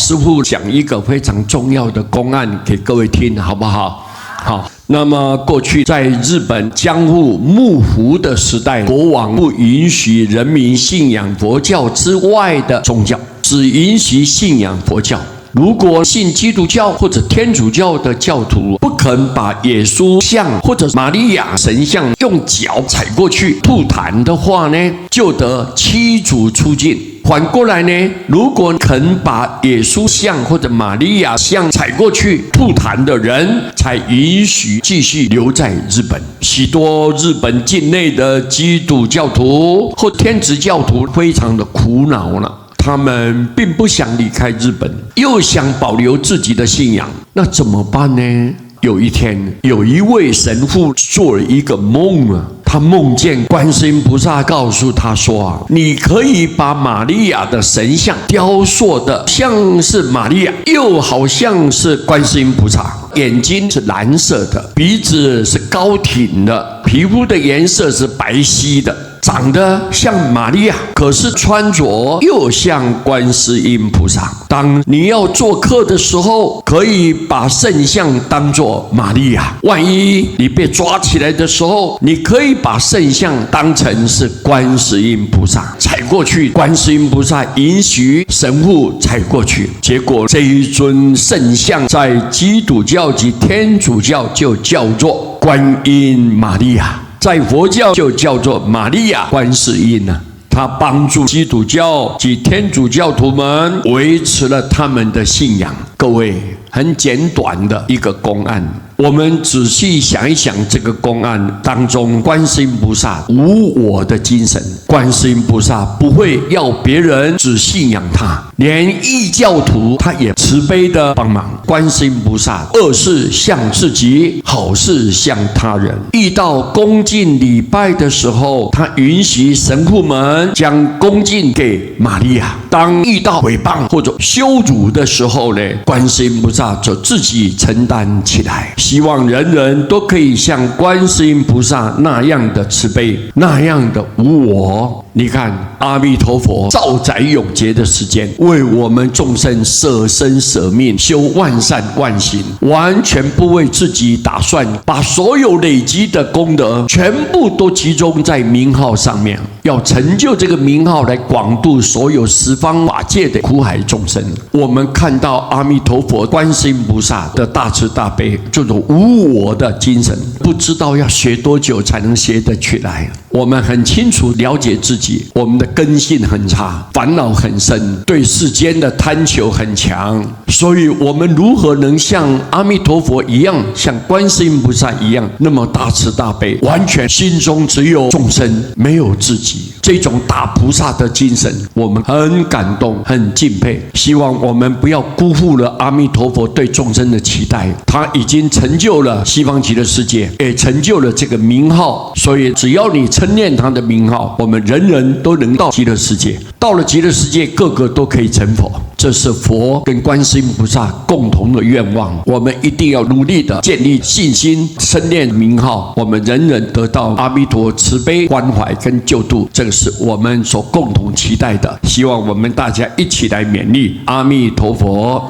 师父讲一个非常重要的公案给各位听，好不好？好，那么过去在日本江户幕府的时代，国王不允许人民信仰佛教之外的宗教，只允许信仰佛教。如果信基督教或者天主教的教徒不肯把耶稣像或者玛利亚神像用脚踩过去吐痰的话呢，就得驱逐出境。反过来呢，如果肯把耶稣像或者玛利亚像踩过去吐痰的人，才允许继续留在日本。许多日本境内的基督教徒或天主教徒非常的苦恼了。他们并不想离开日本，又想保留自己的信仰，那怎么办呢？有一天，有一位神父做了一个梦啊，他梦见观世音菩萨告诉他说你可以把玛利亚的神像雕塑的像是玛利亚，又好像是观世音菩萨，眼睛是蓝色的，鼻子是高挺的，皮肤的颜色是白皙的，长得像玛利亚，可是穿着又像观世音菩萨。当你要做客的时候，可以把圣像当作玛利亚，万一你被抓起来的时候，你可以把圣像当成是观世音菩萨，踩过去，观世音菩萨允许神父踩过去。结果这一尊圣像在基督教及天主教就叫做观音玛利亚，在佛教就叫做玛利亚观世音啊。他帮助基督教及天主教徒们维持了他们的信仰。各位，很简短的一个公案，我们仔细想一想，这个公案当中，观世音菩萨无我的精神，观世音菩萨不会要别人只信仰他，连异教徒他也慈悲的帮忙。观世音菩萨恶事向自己，好事向他人。遇到恭敬礼拜的时候，他允许神父们将恭敬给玛利亚。当遇到诽谤或者羞辱的时候呢，观世音菩萨就自己承担起来。希望人人都可以像观世音菩萨那样的慈悲，那样的无我。你看，阿弥陀佛兆载永劫的时间，为我们众生舍身舍命，修万善万行，完全不为自己打算，把所有累积的功德全部都集中在名号上面，要成就这个名号来广度所有十方法界的苦海众生。我们看到阿弥陀佛观世音菩萨的大慈大悲，这种无我的精神，不知道要学多久才能学得起来。我们很清楚了解自己，我们的根性很差，烦恼很深，对世间的贪求很强，所以我们如何能像阿弥陀佛一样，像观世音菩萨一样，那么大慈大悲，完全心中只有众生，没有自己，这种大菩萨的精神，我们很感动，很敬佩。希望我们不要辜负了阿弥陀佛对众生的期待，他已经成就了西方极乐世界，也成就了这个名号，所以只要你称念他的名号，我们人人都能到极乐世界。到了极乐世界，个个都可以成佛，这是佛跟观世音菩萨共同的愿望。我们一定要努力的建立信心，称念名号，我们人人得到阿弥陀慈悲关怀跟救度，这个是我们所共同期待的。希望我们大家一起来勉励。阿弥陀佛。